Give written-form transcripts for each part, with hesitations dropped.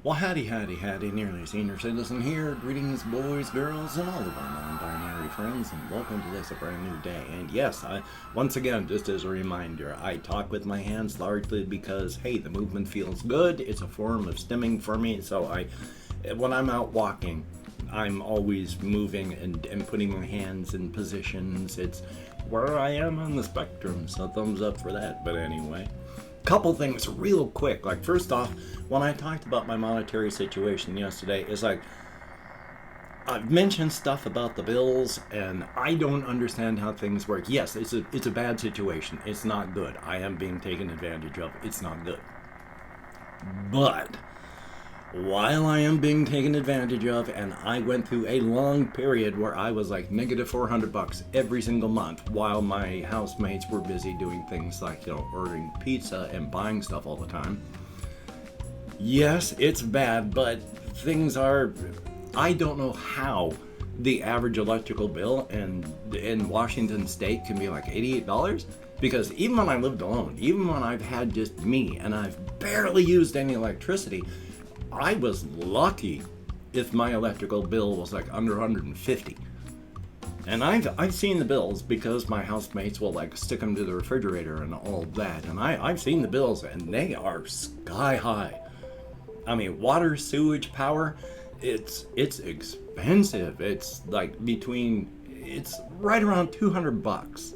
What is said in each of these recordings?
Well, howdy, nearly senior citizen here. Greetings, boys, girls, and all of our non-binary friends, and welcome to this, a brand new day. And yes, once again, just as a reminder, I talk with my hands largely because, hey, the movement feels good. It's a form of stimming for me, so when I'm out walking, I'm always moving and putting my hands in positions. It's where I am on the spectrum, so thumbs up for that. But anyway, couple things real quick. Like, first off, when I talked about my monetary situation yesterday, it's like I've mentioned stuff about the bills, and I don't understand how things work. Yes, it's a bad situation. It's not good. I am being taken advantage of. It's not good. But while I am being taken advantage of, and I went through a long period where I was like negative $400 every single month while my housemates were busy doing things like, ordering pizza and buying stuff all the time. Yes, it's bad, but things are, I don't know how the average electrical bill in Washington State can be like $88, because even when I lived alone, even when I've had just me and I've barely used any electricity, I was lucky if my electrical bill was like under 150. And I've seen the bills because my housemates will like stick them to the refrigerator and all that. And I've seen the bills and they are sky high. I mean, water, sewage, power, it's expensive. It's like it's right around $200.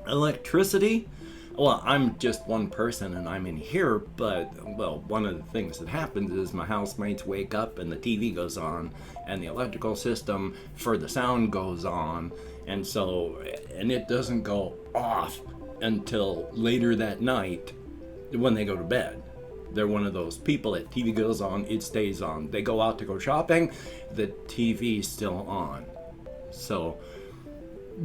Electricity, well, I'm just one person and I'm in here, but, well, one of the things that happens is my housemates wake up and the TV goes on and the electrical system for the sound goes on, and it doesn't go off until later that night when they go to bed. They're one of those people that TV goes on, it stays on. They go out to go shopping, the TV's still on. So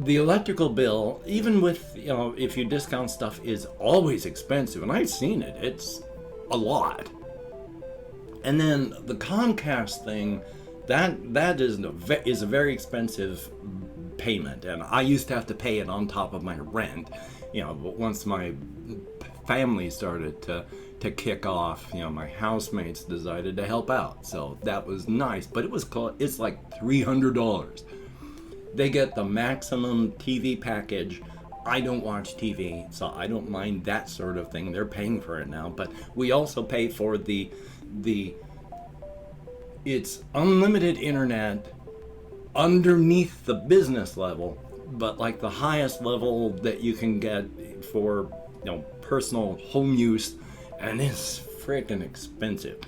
the electrical bill, even with, if you discount stuff, is always expensive. And I've seen it. It's a lot. And then the Comcast thing, that is a very expensive payment. And I used to have to pay it on top of my rent. But once my family started to kick off, my housemates decided to help out. So that was nice. But it's like $300. They get the maximum TV package. I don't watch TV, so I don't mind that sort of thing. They're paying for it now. But we also pay for it's unlimited internet underneath the business level, but like the highest level that you can get for, personal home use, and it's freaking expensive.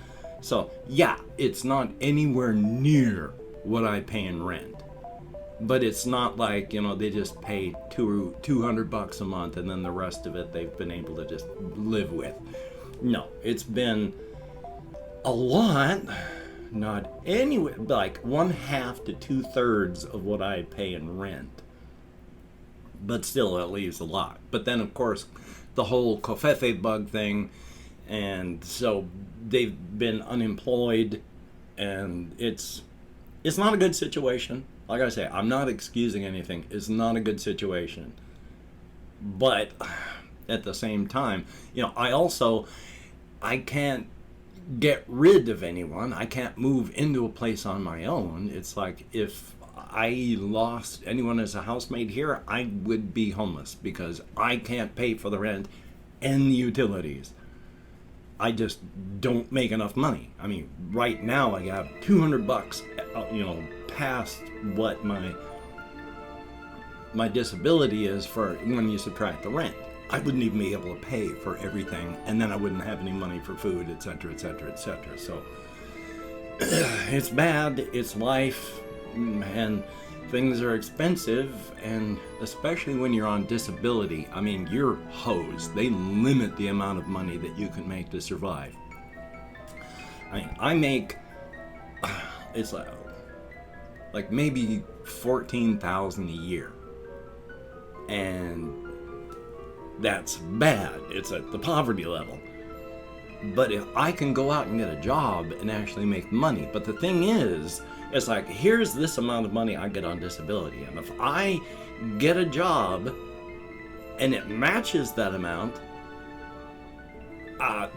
So yeah, it's not anywhere near what I pay in rent. But it's not like, they just pay $200 a month and then the rest of it they've been able to just live with. No, it's been a lot, not anywhere, like 1/2 to 2/3 of what I pay in rent. But still, that leaves a lot. But then, of course, the whole covfefe bug thing, and so they've been unemployed, and it's not a good situation. Like I say, I'm not excusing anything. It's not a good situation. But at the same time, I can't get rid of anyone. I can't move into a place on my own. It's like if I lost anyone as a housemate here, I would be homeless because I can't pay for the rent and the utilities. I just don't make enough money. I mean, right now I have $200, past what my disability is for when you subtract the rent. I wouldn't even be able to pay for everything, and then I wouldn't have any money for food, etc., etc., etc. So it's bad, it's life, and things are expensive, and especially when you're on disability, I mean, you're hosed. They limit the amount of money that you can make to survive. I mean, I make, it's like maybe $14,000 a year, and that's bad. It's at the poverty level. But if I can go out and get a job and actually make money, but the thing is, it's like, here's this amount of money I get on disability, and if I get a job and it matches that amount,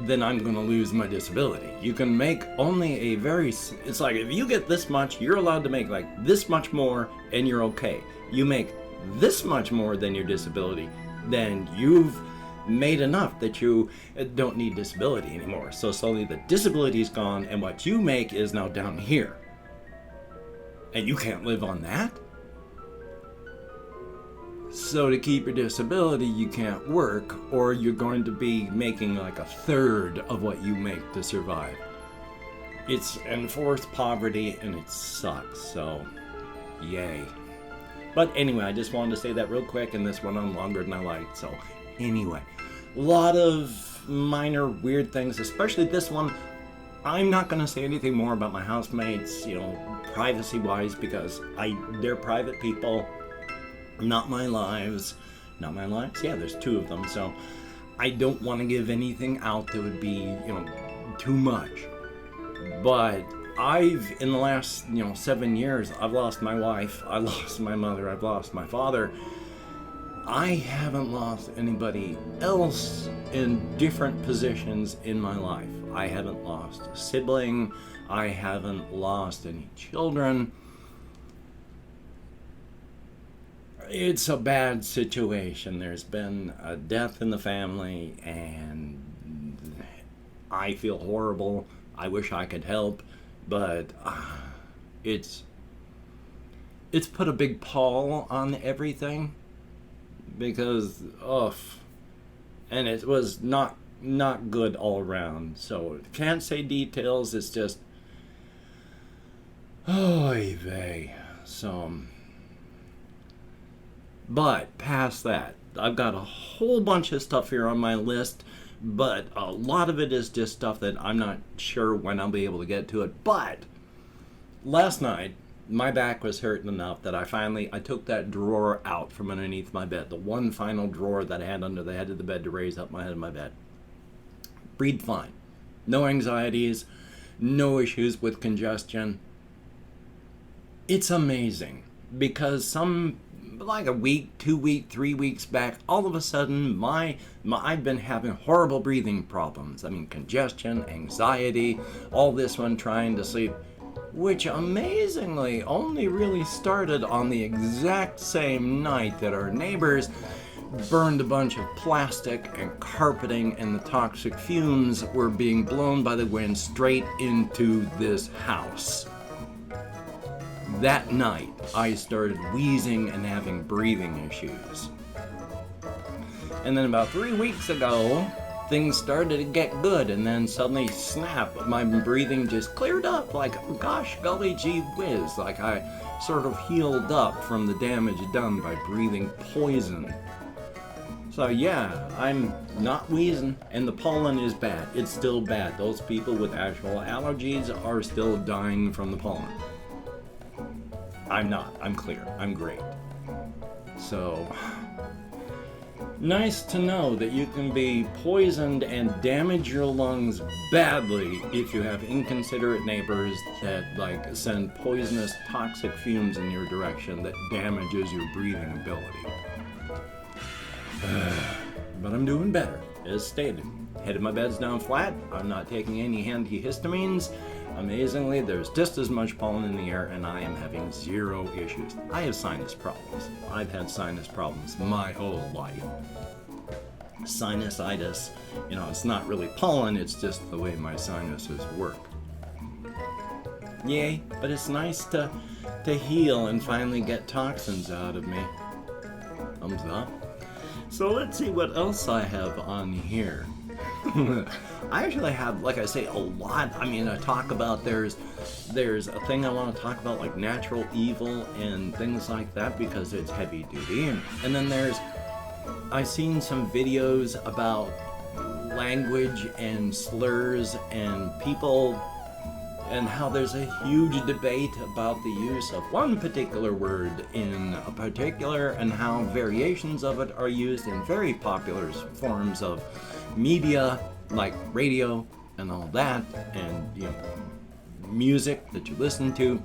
then I'm going to lose my disability. You can make only a it's like if you get this much, you're allowed to make like this much more and you're okay. You make this much more than your disability, then you've made enough that you don't need disability anymore. So slowly the disability is gone and what you make is now down here. And you can't live on that. So to keep your disability, you can't work, or you're going to be making like a third of what you make to survive. It's enforced poverty and it sucks, so yay. But anyway, I just wanted to say that real quick, and this went on longer than I liked, so anyway. A lot of minor weird things, especially this one. I'm not going to say anything more about my housemates, privacy-wise, because they're private people. Not my lives. Not my lives? Yeah, there's 2 of them. So I don't want to give anything out that would be, too much. But in the last, 7 years, I've lost my wife. I lost my mother. I've lost my father. I haven't lost anybody else in different positions in my life. I haven't lost a sibling. I haven't lost any children. It's a bad situation. There's been a death in the family, and I feel horrible. I wish I could help, but it's put a big pall on everything because and it was not good all around. So can't say details. It's just oy vey. So. But past that, I've got a whole bunch of stuff here on my list, but a lot of it is just stuff that I'm not sure when I'll be able to get to it. But last night, my back was hurting enough that I took that drawer out from underneath my bed, the one final drawer that I had under the head of the bed to raise up my head of my bed. Breathed fine. No anxieties, no issues with congestion. It's amazing because like a week, 2 weeks, 3 weeks back, all of a sudden I've been having horrible breathing problems. I mean, congestion, anxiety, all this one trying to sleep, which amazingly only really started on the exact same night that our neighbors burned a bunch of plastic and carpeting, and the toxic fumes were being blown by the wind straight into this house. That night, I started wheezing and having breathing issues. And then about 3 weeks ago, things started to get good, and then suddenly, snap, my breathing just cleared up, like, gosh, golly gee whiz, like I sort of healed up from the damage done by breathing poison. So yeah, I'm not wheezing, and the pollen is bad. It's still bad. Those people with actual allergies are still dying from the pollen. I'm not. I'm clear. I'm great. So, nice to know that you can be poisoned and damage your lungs badly if you have inconsiderate neighbors that send poisonous toxic fumes in your direction that damages your breathing ability. But I'm doing better, as stated. Head of my bed's down flat. I'm not taking any antihistamines. Amazingly, there's just as much pollen in the air, and I am having 0 issues. I have sinus problems. I've had sinus problems my whole life. Sinusitis, it's not really pollen, it's just the way my sinuses work. Yay, but it's nice to heal and finally get toxins out of me. Thumbs up. So let's see what else I have on here. I actually have, like I say, a lot. I mean, I talk about there's a thing I want to talk about, like natural evil and things like that, because it's heavy duty. And then I've seen some videos about language and slurs and people, and how there's a huge debate about the use of one particular word in a particular, and how variations of it are used in very popular forms of media, like radio and all that, and music that you listen to.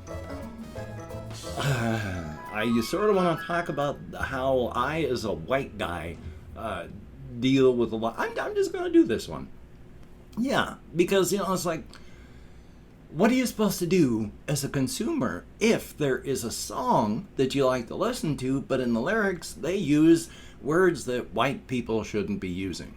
I sort of want to talk about how I, as a white guy, deal with a lot. I'm just going to do this one. Yeah, because, it's like, what are you supposed to do as a consumer if there is a song that you like to listen to, but in the lyrics they use words that white people shouldn't be using?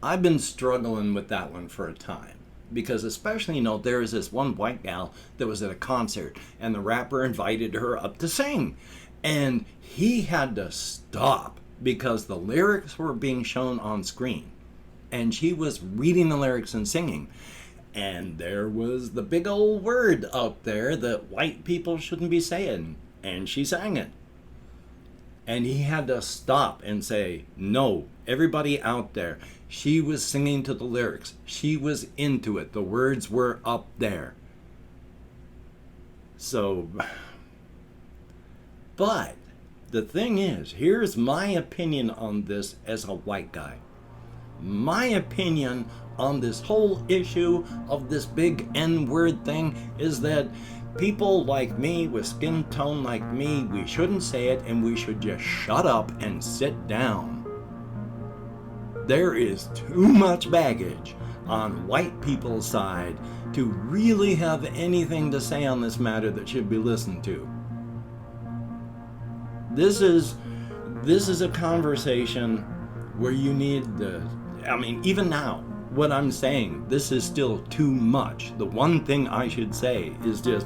I've been struggling with that one for a time. Because especially, there was this one white gal that was at a concert and the rapper invited her up to sing. And he had to stop because the lyrics were being shown on screen. And she was reading the lyrics and singing. And there was the big old word out there that white people shouldn't be saying. And she sang it. And he had to stop and say, no, everybody out there. She was singing to the lyrics. She was into it. The words were up there. So, but the thing is, here's my opinion on this as a white guy. My opinion on this whole issue of this big N-word thing is that people like me, with skin tone like me, we shouldn't say it and we should just shut up and sit down. There is too much baggage on white people's side to really have anything to say on this matter that should be listened to. This is a conversation where you need even now, what I'm saying, this is still too much. The one thing I should say is just,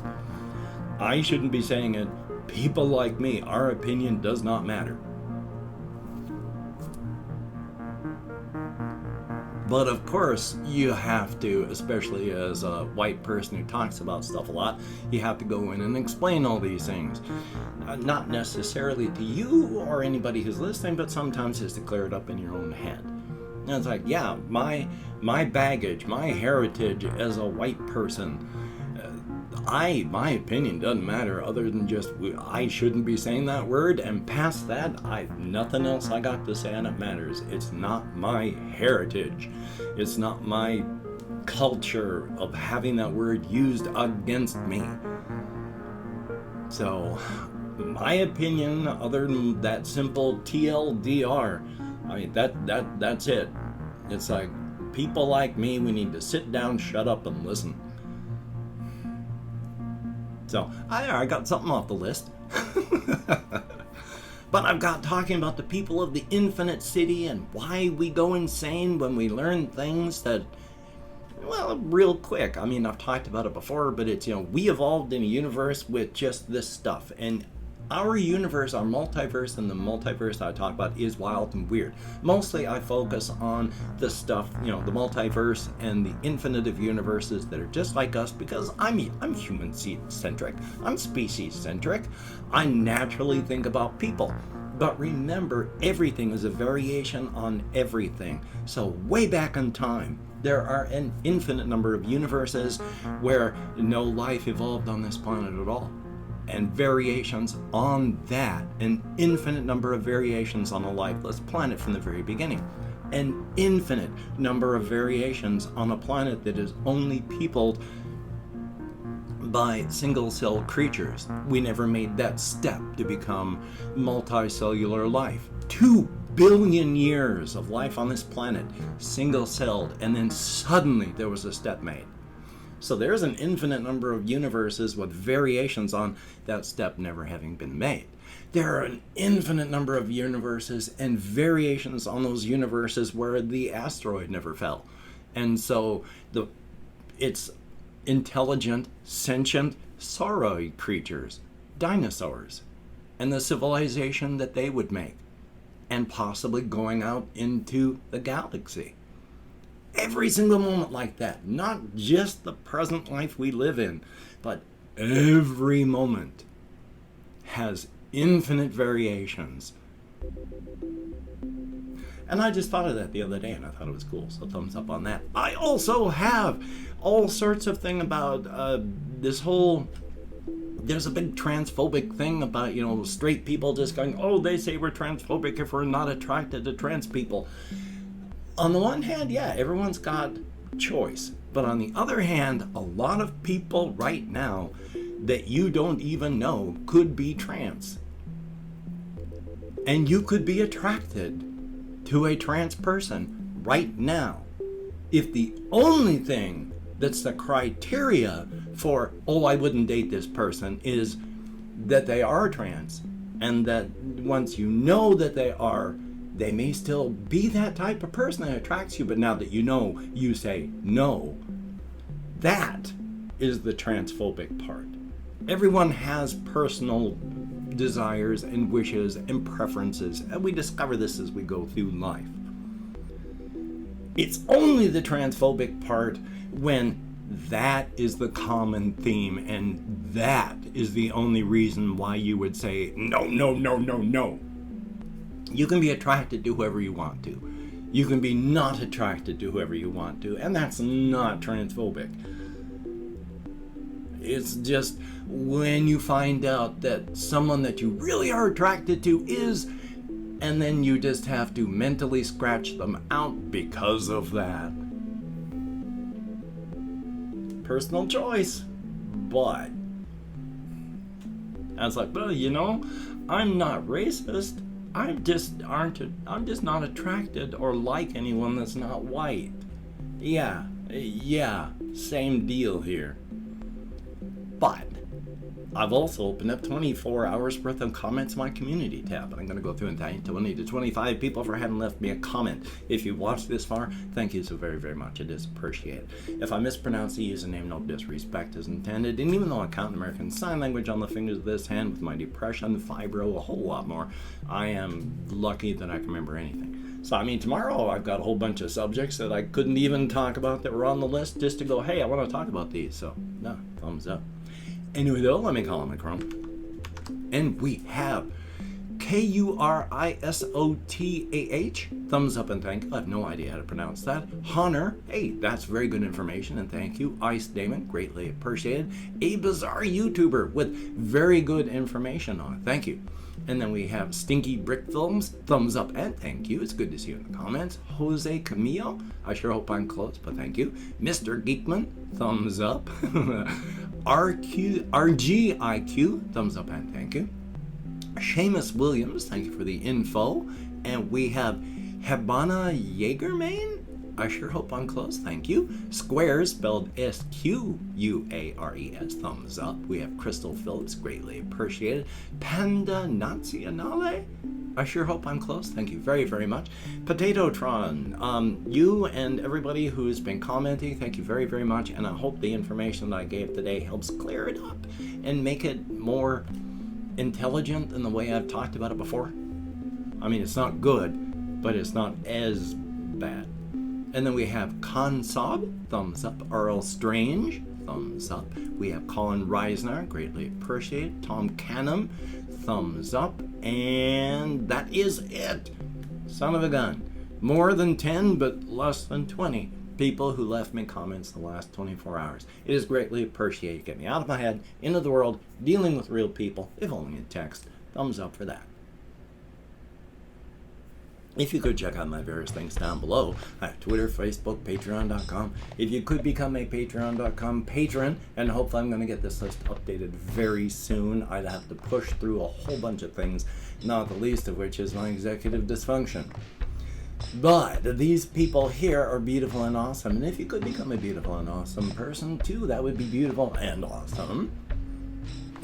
I shouldn't be saying it. People like me, our opinion does not matter. But of course, you have to, especially as a white person who talks about stuff a lot, you have to go in and explain all these things. Not necessarily to you or anybody who's listening, but sometimes just to clear it up in your own head. And it's like, yeah, my baggage, my heritage as a white person, my opinion doesn't matter other than just I shouldn't be saying that word, and past that, nothing else I got to say on it matters. It's not my heritage. It's not my culture of having that word used against me. So, my opinion, other than that simple TLDR, that's it. It's like, people like me, we need to sit down, shut up, and listen. So, I got something off the list. But I've got talking about the people of the infinite city and why we go insane when we learn things that, well, real quick. I've talked about it before, but it's, we evolved in a universe with just this stuff. And our universe, our multiverse, and the multiverse that I talk about is wild and weird. Mostly I focus on the stuff, the multiverse and the infinite of universes that are just like us, because I'm human-centric. I'm species-centric. I naturally think about people. But remember, everything is a variation on everything. So way back in time, there are an infinite number of universes where no life evolved on this planet at all. And variations on that, an infinite number of variations on a lifeless planet from the very beginning. An infinite number of variations on a planet that is only peopled by single-cell creatures. We never made that step to become multicellular life. 2 billion years of life on this planet, single-celled, and then suddenly there was a step made. So there's an infinite number of universes with variations on that step never having been made. There are an infinite number of universes and variations on those universes where the asteroid never fell. And so it's intelligent, sentient, sauroid creatures, dinosaurs, and the civilization that they would make, and possibly going out into the galaxy. Every single moment like that, not just the present life we live in, but every moment has infinite variations. And I just thought of that the other day and I thought it was cool, so thumbs up on that. I also have all sorts of thing about this whole, there's a big transphobic thing about, straight people just going, oh, they say we're transphobic if we're not attracted to trans people. On the one hand, yeah, everyone's got choice. But on the other hand, a lot of people right now that you don't even know could be trans. And you could be attracted to a trans person right now. if the only thing that's the criteria for, oh, I wouldn't date this person, is that they are trans, and that once you know that they are, they may still be that type of person that attracts you, but now that you know, you say no. That is the transphobic part. Everyone has personal desires and wishes and preferences, and we discover this as we go through life. It's only the transphobic part when that is the common theme, and that is the only reason why you would say no, no, no, no, no. You can be attracted to whoever you want to. You can be not attracted to whoever you want to, and that's not transphobic. It's just when you find out that someone that you really are attracted to is, and then you just have to mentally scratch them out because of that. Personal choice, but I was like, well, you know, I'm not racist. I'm just not attracted or like anyone that's not white. Yeah, same deal here. But I've also opened up 24 hours worth of comments in my community tab, and I'm going to go through and thank 20 to 25 people for having left me a comment. If you watched this far, thank you so very, very much. It is appreciated. If I mispronounce the username, no disrespect is intended. And even though I count American Sign Language on the fingers of this hand with my depression, fibro, a whole lot more, I am lucky that I can remember anything. So, I mean, tomorrow I've got a whole bunch of subjects that I couldn't even talk about that were on the list just to go, hey, I want to talk about these. So, no, thumbs up. Anyway, though, let me call him a Chrome. And we have K-U-R-I-S-O-T-A-H. Thumbs up and thank you. I have no idea how to pronounce that. Honor. Hey, that's very good information and thank you. Ice Damon. Greatly appreciated. A bizarre YouTuber with very good information on it. Thank you. And then we have Stinky Brick Films. Thumbs up and thank you. It's good to see you in the comments. Jose Camillo. I sure hope I'm close, but thank you. Mr. Geekman. Thumbs up. RGIQ. Thumbs up and thank you. Seamus Williams, thank you for the info. And we have Hebana Jaegermain. I sure hope I'm close, thank you. Squares, spelled S-Q-U-A-R-E-S, thumbs up. We have Crystal Phillips, greatly appreciated. Panda Nazianale, I sure hope I'm close, thank you very, very much. Potatotron, you and everybody who's been commenting, thank you very, very much. And I hope the information that I gave today helps clear it up and make it more intelligent than the way I've talked about it before. I mean, it's not good, but it's not as bad. And then we have Consob, thumbs up. Earl Strange, thumbs up. We have Colin Reisner, greatly appreciated. Tom Canham, thumbs up. And that is it. Son of a gun. More than 10, but less than 20 people who left me comments the last 24 hours. It is greatly appreciated. Get me out of my head, into the world, dealing with real people, if only in text. Thumbs up for that. If you could check out my various things down below, I have Twitter, Facebook, Patreon.com. If you could become a Patreon.com patron, and hopefully I'm going to get this list updated very soon. I'd have to push through a whole bunch of things, not the least of which is my executive dysfunction. But these people here are beautiful and awesome, and if you could become a beautiful and awesome person too, that would be beautiful and awesome.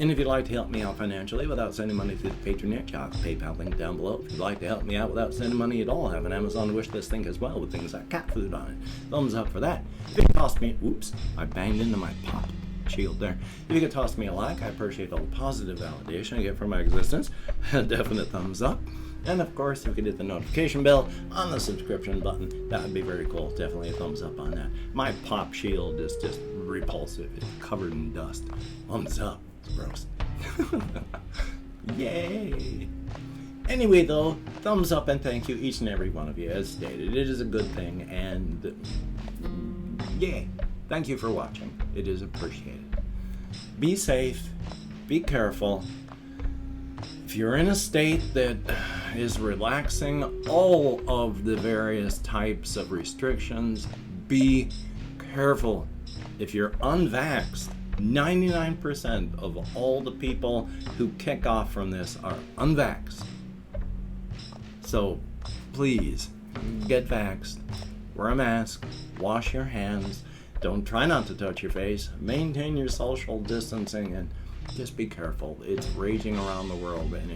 And if you'd like to help me out financially without sending money through the patronage, I have a PayPal link down below. If you'd like to help me out without sending money at all, I have an Amazon wish list link as well with things like cat food on it. Thumbs up for that. If it cost me, oops, I banged into my pop shield there. If you could toss me a like, I appreciate all the positive validation I get from my existence. A definite thumbs up. And of course, if you could hit the notification bell on the subscription button, that would be very cool. Definitely a thumbs up on that. My pop shield is just repulsive. It's covered in dust. Thumbs up. It's gross. Yay. Anyway, though, thumbs up and thank you each and every one of you. As stated, it is a good thing, and yay. Thank you for watching. It is appreciated. Be safe. Be careful. If you're in a state that is relaxing all of the various types of restrictions, be careful. If you're unvaxxed, 99% of all the people who kick off from this are unvaxxed. So please get vaxxed. wear a mask, wash your hands, try not to touch your face, maintain your social distancing, and just be careful. It's raging around the world, and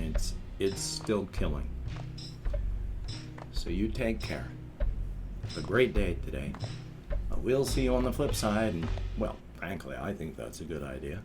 it's still killing. So you take care. Have a great day today. We'll see you on the flip side, and, well, frankly, I think that's a good idea.